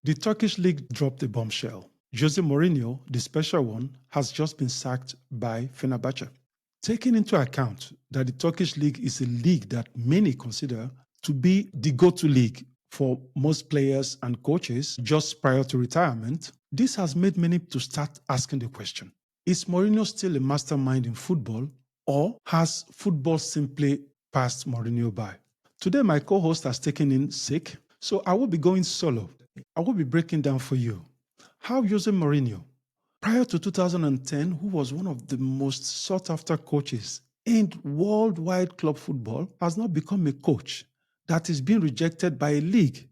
The Turkish league dropped a bombshell. José Mourinho, the special one, has just been sacked by Fenerbahce. Taking into account that the Turkish league is a league that many consider to be the go-to league for most players and coaches just prior to retirement, this has made many to start asking the question, is Mourinho still a mastermind in football, or has football simply passed Mourinho by? Today, my co-host has taken in sick, so I will be going solo. I will be breaking down for you how José Mourinho, prior to 2010, who was one of the most sought-after coaches in worldwide club football, has now become a coach that is being rejected by a league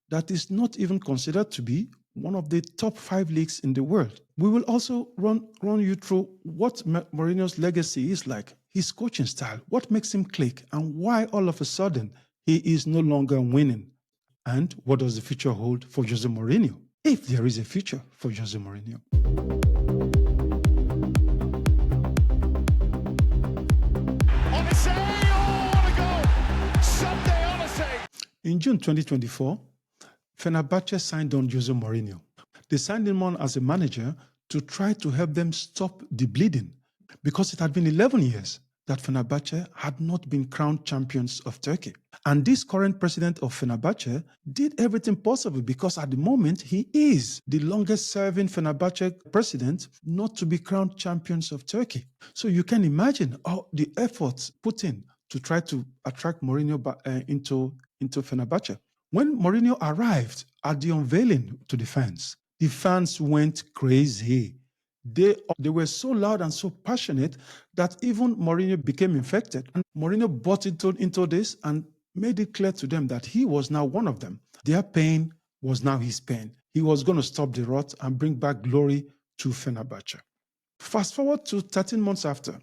that is not even considered to be one of the top 5 leagues in the world. We will also run you through what Mourinho's legacy is like, his coaching style, what makes him click, and why all of a sudden he is no longer winning. And what does the future hold for José Mourinho, if there is a future for José Mourinho? Oliseh! Oh, what a goal! Sunday Oliseh! In June 2024, Fenerbahce signed on José Mourinho. They signed him on as a manager to try to help them stop the bleeding, because it had been 11 years that Fenerbahce had not been crowned champions of Turkey. And this current president of Fenerbahce did everything possible, because at the moment he is the longest serving Fenerbahce president not to be crowned champions of Turkey. So you can imagine all the efforts put in to try to attract Mourinho into Fenerbahce. When Mourinho arrived at the unveiling to the fans went crazy. They were so loud and so passionate that even Mourinho became infected. And Mourinho bought into this and made it clear to them that he was now one of them. Their pain was now his pain. He was going to stop the rot and bring back glory to Fenerbahce. Fast forward to 13 months after,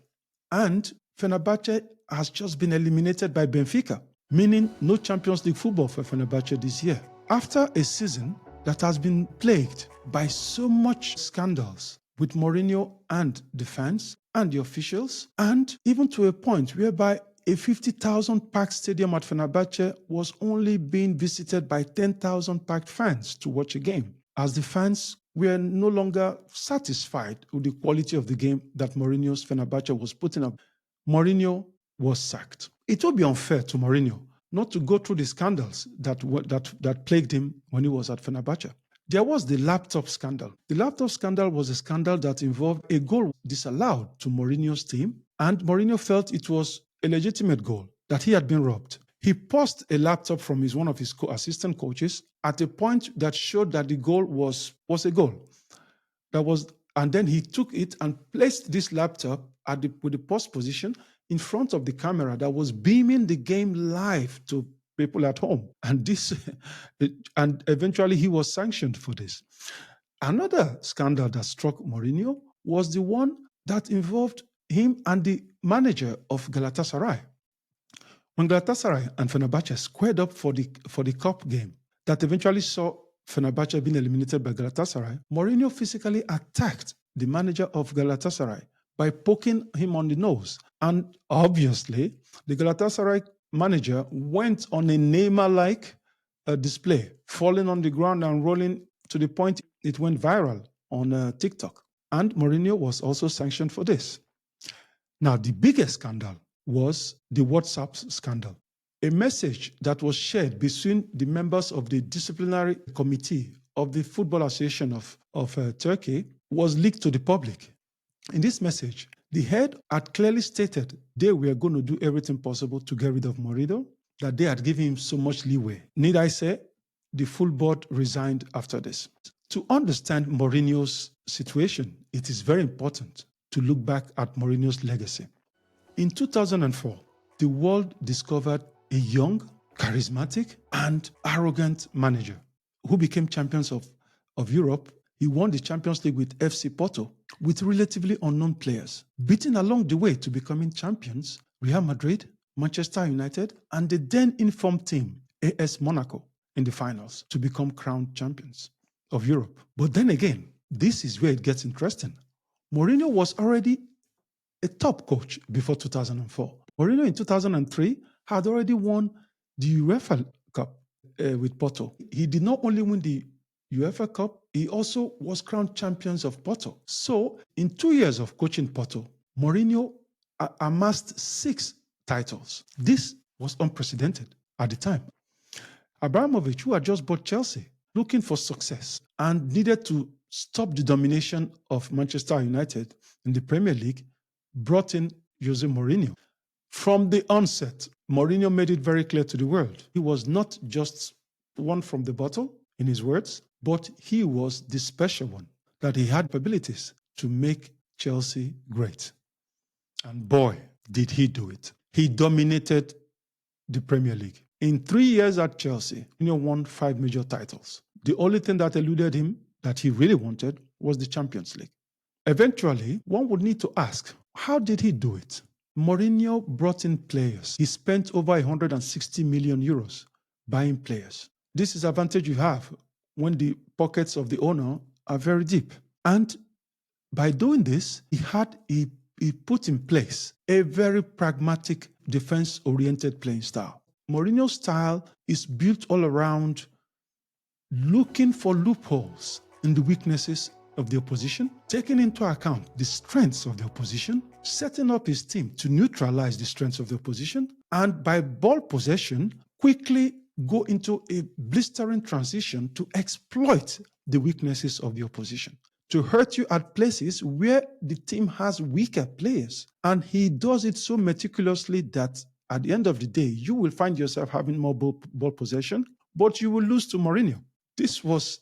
and Fenerbahce has just been eliminated by Benfica, meaning no Champions League football for Fenerbahce this year. After a season that has been plagued by so much scandals with Mourinho and the fans and the officials, and even to a point whereby a 50,000 packed stadium at Fenerbahce was only being visited by 10,000 packed fans to watch a game, as the fans were no longer satisfied with the quality of the game that Mourinho's Fenerbahce was putting up. Mourinho was sacked. It would be unfair to Mourinho not to go through the scandals that plagued him when he was at Fenerbahce. There was the laptop scandal. The laptop scandal was a scandal that involved a goal disallowed to Mourinho's team, and Mourinho felt it was a legitimate goal, that he had been robbed. He paused a laptop from one of his assistant coaches at a point that showed that the goal was a goal. And then he took it and placed this laptop with the post position in front of the camera that was beaming the game live to people at home. And eventually he was sanctioned for this. Another scandal that struck Mourinho was the one that involved him and the manager of Galatasaray. When Galatasaray and Fenerbahce squared up for the cup game that eventually saw Fenerbahce being eliminated by Galatasaray, Mourinho physically attacked the manager of Galatasaray by poking him on the nose. And obviously, the Galatasaray manager went on a Neymar-like display, falling on the ground and rolling to the point it went viral on TikTok. And Mourinho was also sanctioned for this. Now, the biggest scandal was the WhatsApp scandal. A message that was shared between the members of the disciplinary committee of the Football Association of Turkey was leaked to the public. In this message, the head had clearly stated they were going to do everything possible to get rid of Mourinho, that they had given him so much leeway. Need I say, the full board resigned after this. To understand Mourinho's situation, it is very important to look back at Mourinho's legacy. In 2004, the world discovered a young, charismatic, and arrogant manager who became champions of Europe. He won the Champions League with FC Porto with relatively unknown players, beating along the way to becoming champions Real Madrid, Manchester United, and the then informed team AS Monaco in the finals to become crowned champions of Europe. But then again, this is where it gets interesting. Mourinho was already a top coach before 2004. Mourinho in 2003 had already won the UEFA Cup with Porto. He did not only win the UEFA Cup. He also was crowned champions of Porto. So in 2 years of coaching Porto, Mourinho amassed 6 titles. This was unprecedented at the time. Abramovich, who had just bought Chelsea, looking for success and needed to stop the domination of Manchester United in the Premier League, brought in José Mourinho. From the onset, Mourinho made it very clear to the world. He was not just one from the bottle, in his words, but he was the special one, that he had abilities to make Chelsea great. And boy, did he do it. He dominated the Premier League. In 3 years at Chelsea, Mourinho won 5 major titles. The only thing that eluded him that he really wanted was the Champions League. Eventually, one would need to ask, how did he do it? Mourinho brought in players. He spent over 160 million euros buying players. This is the advantage you have when the pockets of the owner are very deep. And by doing this, he put in place a very pragmatic, defense-oriented playing style. Mourinho's style is built all around looking for loopholes in the weaknesses of the opposition, taking into account the strengths of the opposition, setting up his team to neutralize the strengths of the opposition, and by ball possession, quickly go into a blistering transition to exploit the weaknesses of the opposition, to hurt you at places where the team has weaker players. And he does it so meticulously that at the end of the day, you will find yourself having more ball possession, but you will lose to Mourinho. This was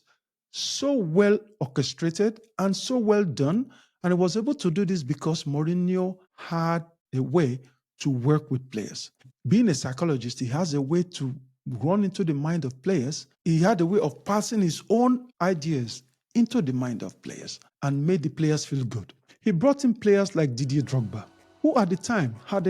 so well orchestrated and so well done. And he was able to do this because Mourinho had a way to work with players. Being a psychologist, he has a way to run into the mind of players. He had a way of passing his own ideas into the mind of players and made the players feel good. He brought in players like Didier Drogba, who at the time had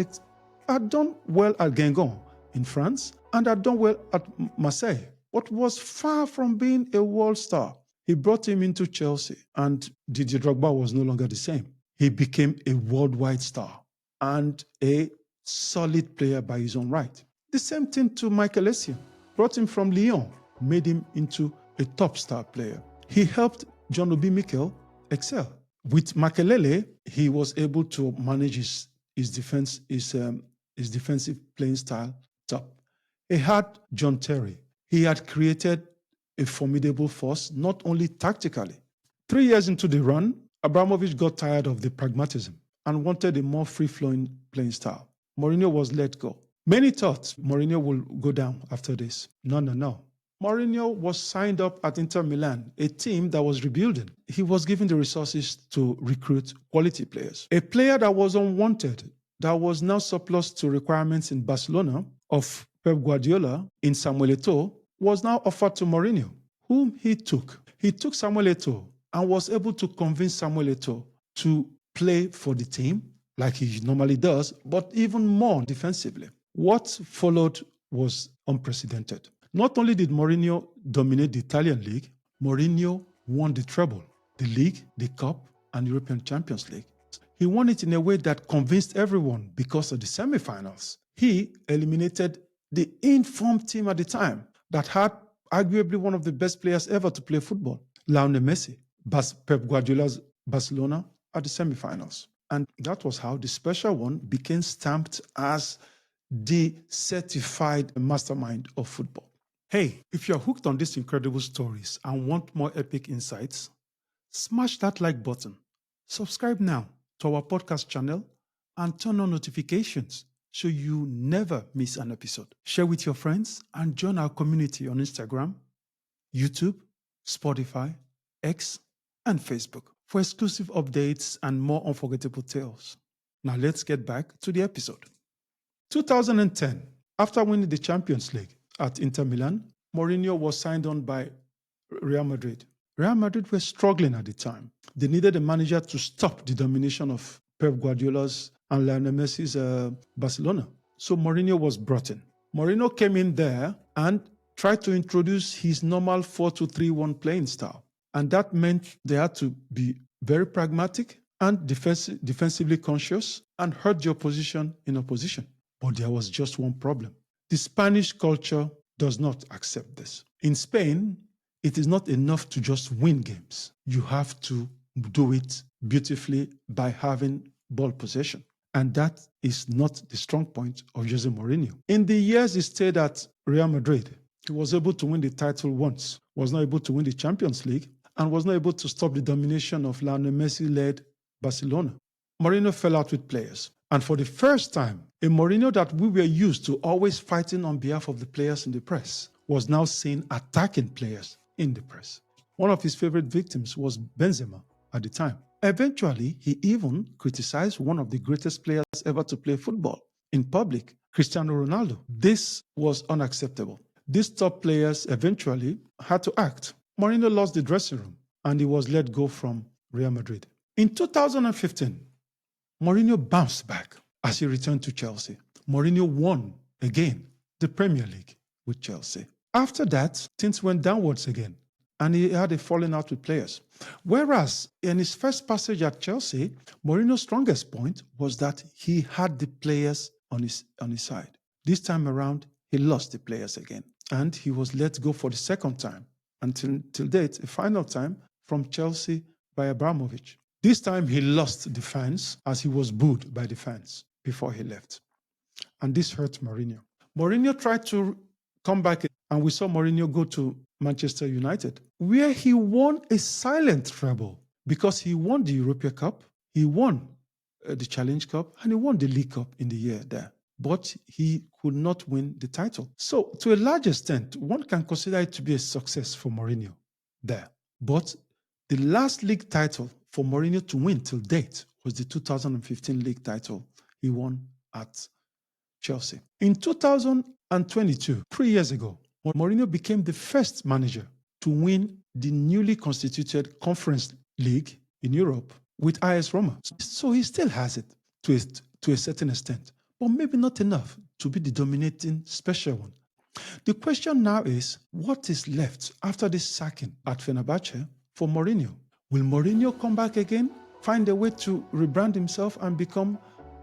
done well at Guingamp in France and had done well at Marseille, but was far from being a world star. He brought him into Chelsea, and Didier Drogba was no longer the same. He became a worldwide star and a solid player by his own right. The same thing to Michael Essien. Brought him from Lyon, made him into a top star player. He helped John Obi Mikel excel. With Makelele, he was able to manage his defensive playing style top. He had John Terry. He had created a formidable force, not only tactically. 3 years into the run, Abramovich got tired of the pragmatism and wanted a more free-flowing playing style. Mourinho was let go. Many thought Mourinho will go down after this. No. Mourinho was signed up at Inter Milan, a team that was rebuilding. He was given the resources to recruit quality players. A player that was unwanted, that was now surplus to requirements in Barcelona of Pep Guardiola in Samuel Eto'o, was now offered to Mourinho, whom he took. He took Samuel Eto'o and was able to convince Samuel Eto'o to play for the team like he normally does, but even more defensively. What followed was unprecedented. Not only did Mourinho dominate the Italian league, Mourinho won the treble, the league, the cup, and European Champions League. He won it in a way that convinced everyone because of the semifinals. He eliminated the informed team at the time that had arguably one of the best players ever to play football, Lionel Messi, Pep Guardiola's Barcelona at the semifinals. And that was how the special one became stamped as the certified mastermind of football. Hey, if you're hooked on these incredible stories and want more epic insights, smash that like button, subscribe now to our podcast channel, and turn on notifications so you never miss an episode. Share with your friends and join our community on Instagram, YouTube, Spotify, X, and Facebook for exclusive updates and more unforgettable tales. Now let's get back to the episode. 2010, after winning the Champions League at Inter Milan, Mourinho was signed on by Real Madrid. Real Madrid were struggling at the time. They needed a manager to stop the domination of Pep Guardiola's and Lionel Messi's Barcelona. So Mourinho was brought in. Mourinho came in there and tried to introduce his normal 4-2-3-1 playing style. And that meant they had to be very pragmatic and defensively conscious and hurt the opposition in opposition. But there was just one problem. The Spanish culture does not accept this. In Spain, it is not enough to just win games. You have to do it beautifully by having ball possession. And that is not the strong point of José Mourinho. In the years he stayed at Real Madrid, he was able to win the title once, was not able to win the Champions League, and was not able to stop the domination of Lionel Messi-led Barcelona. Mourinho fell out with players. And for the first time, a Mourinho that we were used to always fighting on behalf of the players in the press was now seen attacking players in the press. One of his favorite victims was Benzema at the time. Eventually, he even criticized one of the greatest players ever to play football in public, Cristiano Ronaldo. This was unacceptable. These top players eventually had to act. Mourinho lost the dressing room and he was let go from Real Madrid. In 2015, Mourinho bounced back as he returned to Chelsea. Mourinho won again the Premier League with Chelsea. After that, things went downwards again, and he had a falling out with players. Whereas in his first passage at Chelsea, Mourinho's strongest point was that he had the players on his side. This time around, he lost the players again, and he was let go for the second time, until date, a final time, from Chelsea by Abramovich. This time he lost the fans as he was booed by the fans before he left. And this hurt Mourinho. Mourinho tried to come back, and we saw Mourinho go to Manchester United, where he won a silent treble because he won the European Cup, he won the Challenge Cup, and he won the League Cup in the year there. But he could not win the title. So to a large extent, one can consider it to be a success for Mourinho there. But the last league title for Mourinho to win till date was the 2015 league title he won at Chelsea. In 2022, 3 years ago, Mourinho became the first manager to win the newly constituted Conference League in Europe with AS Roma. So he still has it to a certain extent, but maybe not enough to be the dominating special one. The question now is, what is left after this sacking at Fenerbahce for Mourinho? Will Mourinho come back again, find a way to rebrand himself and become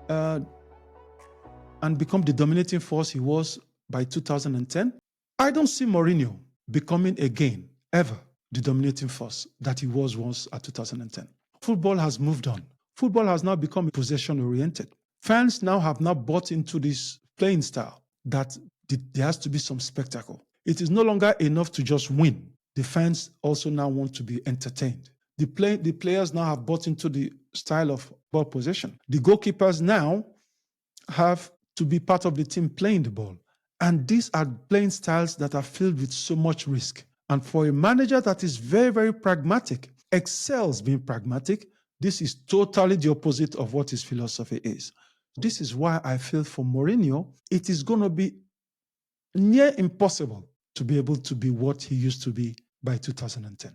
the dominating force he was by 2010? I don't see Mourinho becoming again, ever, the dominating force that he was once at 2010. Football has moved on. Football has now become possession-oriented. Fans now have bought into this playing style that there has to be some spectacle. It is no longer enough to just win. The fans also now want to be entertained. The players now have bought into the style of ball possession. The goalkeepers now have to be part of the team playing the ball. And these are playing styles that are filled with so much risk. And for a manager that is very, very pragmatic, excels being pragmatic, this is totally the opposite of what his philosophy is. This is why I feel for Mourinho, it is going to be near impossible to be able to be what he used to be by 2010.